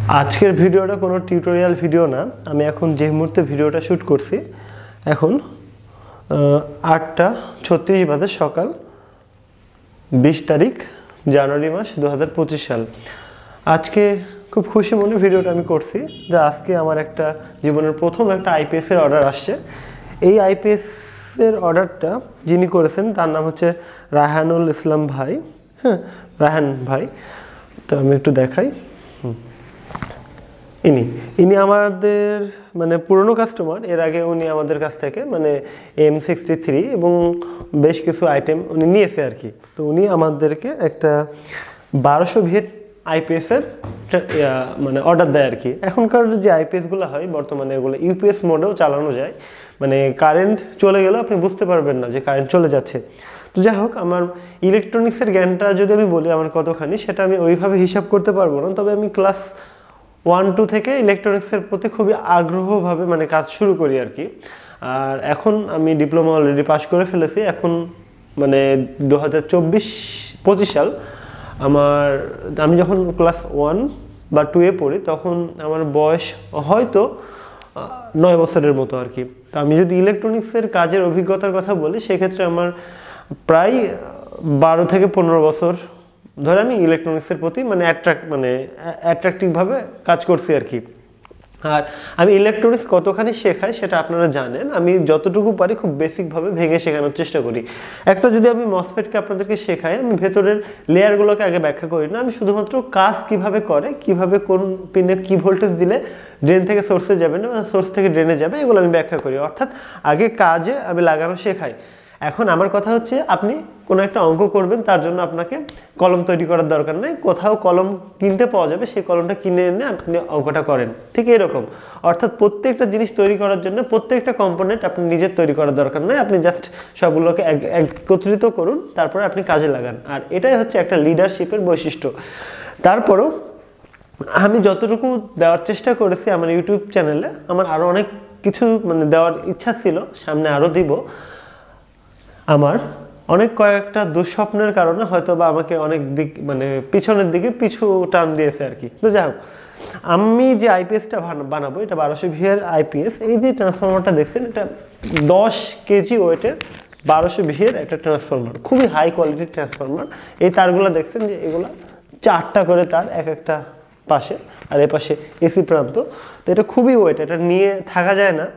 আজকের ভিডিওটা কোনো টিউটোরিয়াল ভিডিও না। আমি এখন যে মুহূর্তে ভিডিওটা শ্যুট করছি এখন 8:36 বাজে, সকাল 20 তারিখ জানুয়ারি মাস 2025 সাল। আজকে খুব খুশি মনে ভিডিওটা আমি করছি যে আজকে আমার একটা জীবনের প্রথম একটা আইপিএসের অর্ডার আসছে। এই আইপিএসের অর্ডারটা যিনি করেছেন তার নাম হচ্ছে রায়হানুল ইসলাম ভাই। হ্যাঁ, রায়হান ভাই। তো আমি একটু দেখাই। ইনি আমাদের মানে পুরনো কাস্টমার। এর আগে উনি আমাদের কাছ থেকে মানে M63 এবং বেশ কিছু আইটেম উনি নিয়েছে আর কি। তো উনি আমাদেরকে একটা 1200 ভিএট আইপিএসের মানে অর্ডার দেয় আর কি। এখনকার যে আইপিএসগুলো হয় বর্তমানে এগুলো ইউপিএস মোডেও চালানো যায়, মানে কারেন্ট চলে গেলেও আপনি বুঝতে পারবেন না যে কারেন্ট চলে যাচ্ছে। তো যাই হোক, আমার ইলেকট্রনিক্সের জ্ঞানটা যদি আমি বলি আমার কতখানি, সেটা আমি ওইভাবে হিসাব করতে পারবো না। তবে আমি ক্লাস 1-2 থেকে ইলেকট্রনিক্সের প্রতি খুবই আগ্রহভাবে মানে কাজ শুরু করি আর কি। আর এখন আমি ডিপ্লোমা অলরেডি পাশ করে ফেলেছি। এখন মানে 2024-25 সাল আমি যখন ক্লাস 1 বা 2-এ পড়ি তখন আমার বয়স হয়তো 9 বছরের মতো আর কি। তো আমি যদি ইলেকট্রনিক্সের কাজের অভিজ্ঞতার কথা বলি সেক্ষেত্রে আমার প্রায় 12 থেকে 15 বছর ধরে আমি ইলেকট্রনিক্সের প্রতি মানে অ্যাট্রাকটিভভাবে কাজ করছি আর কি। আর আমি ইলেকট্রনিক্স কতখানি শেখাই সেটা আপনারা জানেন। আমি যতটুকু পারি খুব বেসিকভাবে ভেঙে শেখানোর চেষ্টা করি। একটা যদি আমি মসফেটকে আপনাদেরকে শেখাই, আমি ভেতরের লেয়ারগুলোকে আগে ব্যাখ্যা করি না। আমি শুধুমাত্র কাজ কিভাবে করে, কিভাবে কোন পিনে কি ভোল্টেজ দিলে ড্রেন থেকে সোর্সে যাবে না, সোর্স থেকে ড্রেনে যাবে, এগুলো আমি ব্যাখ্যা করি। অর্থাৎ আগে কাজে আমি লাগানো শেখাই। এখন আমার কথা হচ্ছে, আপনি কোনো একটা অঙ্ক করবেন, তার জন্য আপনাকে কলম তৈরি করার দরকার নেই। কোথাও কলম কিনতে পাওয়া যাবে, সেই কলমটা কিনে এনে আপনি অঙ্কটা করেন। ঠিক এরকম, অর্থাৎ প্রত্যেকটা জিনিস তৈরি করার জন্য প্রত্যেকটা কম্পোনেন্ট আপনি নিজের তৈরি করার দরকার নেই। আপনি জাস্ট সবগুলোকে একত্রিত করুন, তারপরে আপনি কাজে লাগান। আর এটাই হচ্ছে একটা লিডারশিপের বৈশিষ্ট্য। তারপরও আমি যতটুকু দেওয়ার চেষ্টা করেছি আমার ইউটিউব চ্যানেলে, আমার আরও অনেক কিছু মানে দেওয়ার ইচ্ছা ছিল, সামনে আরও দিব। আমার কয়েকটা দুঃস্বপ্নের কারণে হয়তো বা আমাকে অনেক দিক মানে পিছনের দিকে পিছু টান দিয়েছে আর কি। তো যাই হোক, আমি যে আইপিএসটা বানাবো এটা 1200 ভিএর আইপিএস। এই যে ট্রান্সফরমারটা দেখছেন, এটা 10 কেজি ওয়েটের 1200 ভিএর একটা ট্রান্সফরমার, খুবই হাই কোয়ালিটির ট্রান্সফরমার। এই তারগুলো দেখছেন যে এগুলো 4টা করে তার এক একটা পাশে, আর এ পাশে এসি প্রান্ত। তো এটা খুবই ওয়েট, এটা নিয়ে থাকা যায় না।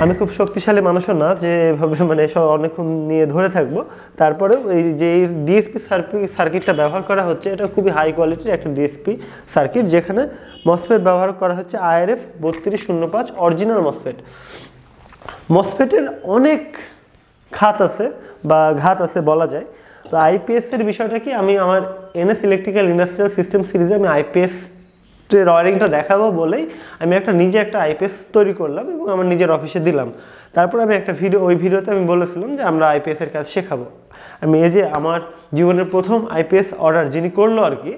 আমি খুব শক্তিশালী মানুষও না যে এভাবে মানে সব অনেকক্ষণ নিয়ে ধরে থাকবো। তারপরেও এই যে ডিএসপি সার্কিটটা ব্যবহার করা হচ্ছে, এটা খুবই হাই কোয়ালিটির একটা ডিএসপি সার্কিট, যেখানে মসফেট ব্যবহার করা হচ্ছে IRF 3205 অরিজিনাল মসফেট। মসফেটের অনেক ঘাত আছে বলা যায়। তো আইপিএসের বিষয়টা কি, আমি আমার NS ইলেকট্রিক্যাল ইন্ডাস্ট্রিয়াল সিস্টেম সিরিজে আমি আইপিএস ওয়্যারিংটা দেখাবো বলেই আমি নিজে একটা আইপিএস তৈরি করলাম এবং আমার নিজের অফিসে দিলাম। তারপর আমি একটা ওই ভিডিওতে আমি বলেছিলাম যে আমরা আইপিএসের কাজ শেখাবো। আমি এই যে আমার জীবনের প্রথম আইপিএস অর্ডার যিনি করলো আর কি,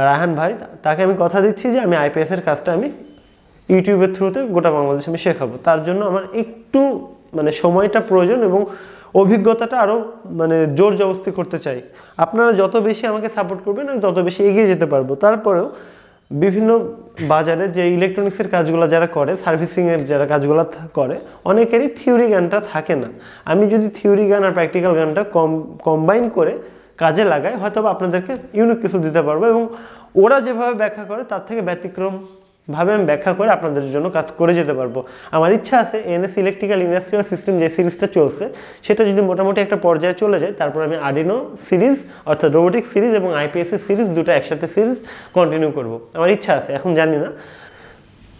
রায়হান ভাই, তাকে আমি কথা দিচ্ছি যে আমি আইপিএসের কাজটা আমি ইউটিউবের থ্রুতে গোটা বাংলাদেশে আমি শেখাবো। তার জন্য আমার একটু মানে সময়টা প্রয়োজন এবং অভিজ্ঞতাটা আরও মানে জোর জবরদস্তি করতে চাই। আপনারা যত বেশি আমাকে সাপোর্ট করবেন আমি তত বেশি এগিয়ে যেতে পারবো। তারপরেও বিভিন্ন বাজারে যে ইলেকট্রনিক্সের কাজগুলো যারা করে, সার্ভিসিংয়ের যারা কাজগুলো করে, অনেকেরই থিওরি জ্ঞানটা থাকে না। আমি যদি থিওরি জ্ঞান আর প্র্যাকটিক্যাল জ্ঞানটা কম্বাইন করে কাজে লাগাই, হয়তো আপনাদেরকে ইউনিক কিছু দিতে পারবো এবং ওরা যেভাবে ব্যাখ্যা করে তার থেকে ব্যতিক্রমভাবে আমি ব্যাখ্যা করে আপনাদের জন্য কাজ করে যেতে পারবো। আমার ইচ্ছা আছে NS ইলেকট্রিক্যাল ইন্ডাস্ট্রিয়াল সিস্টেম যে সিরিজটা চলছে সেটা যদি মোটামুটি একটা পর্যায়ে চলে যায়, তারপর আমি আর্ডিনো সিরিজ অর্থাৎ রোবোটিক সিরিজ এবং আইপিএসের সিরিজ দুটো একসাথে সিরিজ কন্টিনিউ করব। আমার ইচ্ছা আছে, এখন জানি না।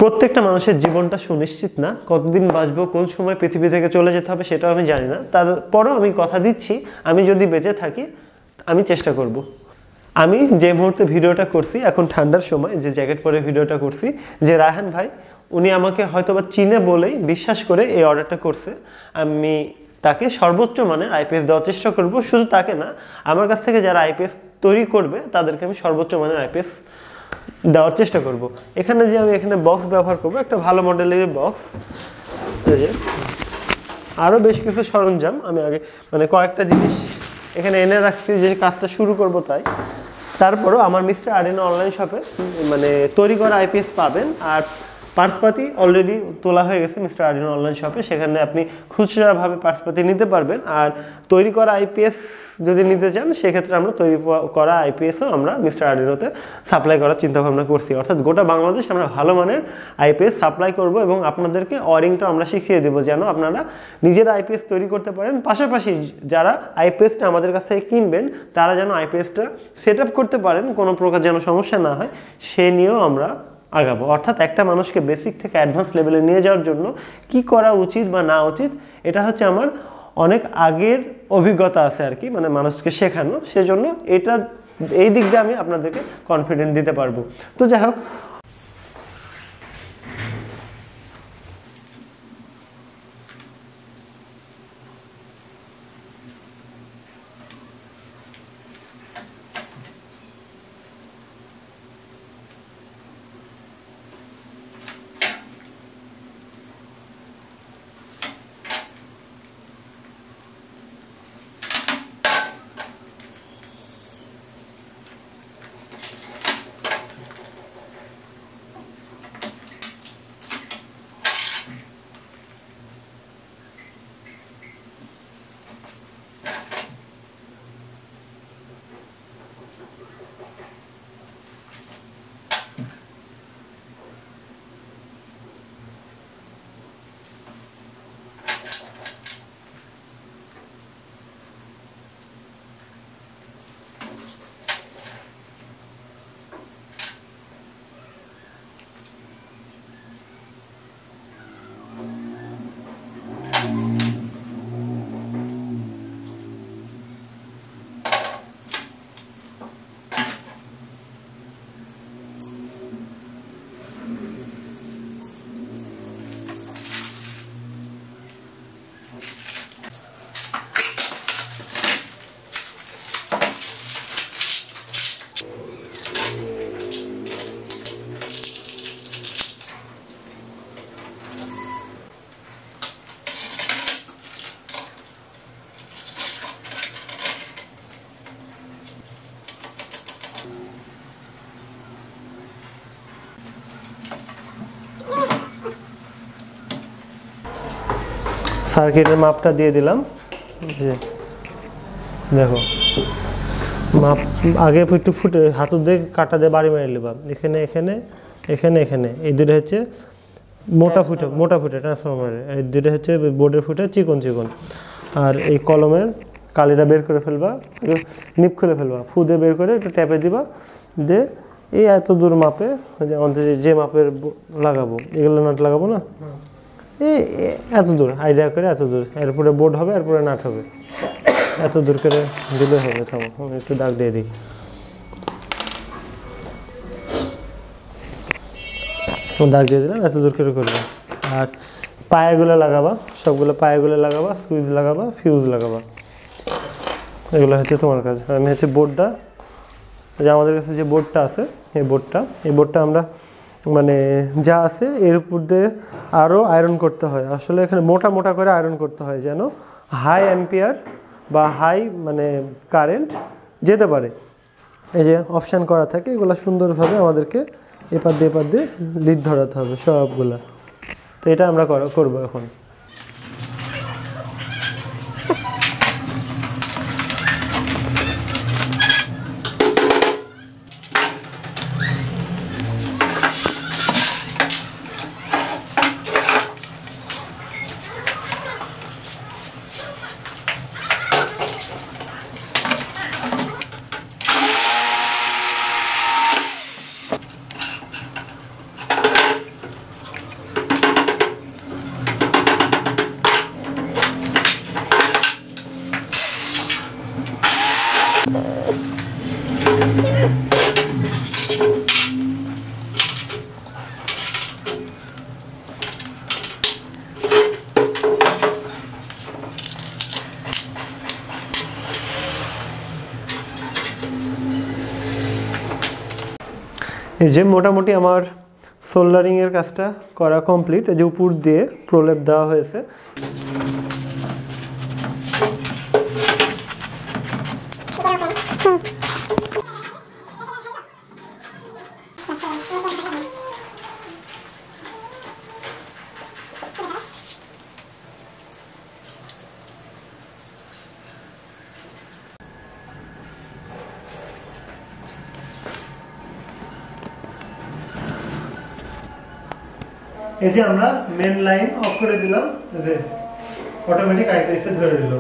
প্রত্যেকটা মানুষের জীবনটা সুনিশ্চিত না, কতদিন বাঁচবো, কোন সময় পৃথিবী থেকে চলে যেতে হবে সেটাও আমি জানি না। তারপরেও আমি কথা দিচ্ছি, আমি যদি বেঁচে থাকি আমি চেষ্টা করব। আমি যে মুহূর্তে ভিডিওটা করছি এখন ঠান্ডার সময়, যে জ্যাকেট পরে ভিডিওটা করছি, যে রায়হান ভাই উনি আমাকে হয়তোবা চিনে বলেই বিশ্বাস করে এই অর্ডারটা করছে। আমি তাকে সর্বোচ্চ মানের আইপিএস দেওয়ার চেষ্টা করব। শুধু তাকে না, আমার কাছ থেকে যারা আইপিএস তৈরি করবে তাদেরকে আমি সর্বোচ্চ মানের আইপিএস দেওয়ার চেষ্টা করব। এখানে যে আমি এখানে বক্স ব্যবহার করব, একটা ভালো মডেলের বক্স, আরও বেশ কিছু সরঞ্জাম আমি আগে মানে কয়েকটা জিনিস এখানে এনে রাখছি যে কাজটা শুরু করব। তাই তারপরও আমার মিস্টার আর্ডিনো অনলাইন শপে মানে তৈরি করা আইপিএস পাবেন, আর পার্টসপাতি অলরেডি তোলা হয়ে গেছে মিস্টার আর্ডিনো অনলাইন শপে, সেখানে আপনি খুচরাভাবে পার্টসপাতি নিতে পারবেন। আর তৈরি করা আইপিএস যদি নিতে চান সেক্ষেত্রে আমরা তৈরি করা আইপিএসও আমরা মিস্টার আর্ডিনোতে সাপ্লাই করার চিন্তাভাবনা করছি, অর্থাৎ গোটা বাংলাদেশ আমরা ভালো মানের আইপিএস সাপ্লাই করব এবং আপনাদেরকে ওয়ারিংটা আমরা শিখিয়ে দেবো যেন আপনারা নিজেরা আইপিএস তৈরি করতে পারেন। পাশাপাশি যারা আইপিএসটা আমাদের কাছ থেকে কিনবেন তারা যেন আইপিএসটা সেট আপ করতে পারেন, কোনো প্রকার যেন সমস্যা না হয় সে নিয়েও আমরা আগাবো। অর্থাৎ একটা মানুষকে বেসিক থেকে অ্যাডভান্স লেভেলে নিয়ে যাওয়ার জন্য কি করা উচিত বা না উচিত এটা হচ্ছে আমার অনেক আগের অভিজ্ঞতা আছে আর কি, মানে মানুষকে শেখানো, সেজন্য এটা এই দিক দিয়ে আমি আপনাদেরকে কনফিডেন্ট দিতে পারবো। তো যাই হোক, সার্কিটের মাপটা দিয়ে দিলাম, যে দেখো মাপ আগে একটু ফুটে হাতুর দিয়ে কাটা দিয়ে বাড়ি মেরে নিলাম, এখানে এখানে এখানে এখানে এই দুটো হচ্ছে মোটা ফুটে ট্রান্সফরমারের, এই দুটো হচ্ছে বোর্ডের ফুটে চিকন চিকন। আর এই কলমের কালিটা বের করে ফেলবা, নিপ খুলে ফেলবা, ফু দিয়ে বের করে একটু ট্যাপে দিবা, দিয়ে এই এত দূর মাপে আমাদের যে মাপের লাগাবো এগুলো নাট লাগাবো না, এই এত দূর আইডিয়া করে এত দূর, এরপরে বোর্ড হবে, এরপরে নাট হবে, এত দূর করে দিলে হবে। থামো একটু দাগ দিয়ে দিই, দাগ দিয়ে দিলাম, এত দূর করে করবে। আর পায়াগুলো লাগাবা, সবগুলো পায়াগুলো লাগাবা, সুইচ লাগাবা, ফিউজ লাগাবা, এগুলো হচ্ছে তোমার কাজ। আমি হচ্ছে বোর্ডটা, যে আমাদের কাছে যে বোর্ডটা আছে এই বোর্ডটা আমরা মানে যা আছে এর উপর দিয়ে আরও আয়রন করতে হয়। আসলে এখানে মোটা মোটা করে আয়রন করতে হয় যেন হাই অ্যাম্পিয়ার বা হাই মানে কারেন্ট যেতে পারে। এই যে অপশান করা থাকে, এগুলো সুন্দরভাবে আমাদেরকে এপার দিয়ে লিড ধরাতে হবে সবগুলা। তো এটা আমরা করবো এখন। এই যে মোটামুটি আমার সোল্ডারিংয়ের কাজটা করা কমপ্লিট। এই যে উপর দিয়ে প্রলেপ দেওয়া হয়েছে, এই যে আমরা মেন লাইন অফ করে দিলাম, যে অটোমেটিক আইপিএস ধরে নিল।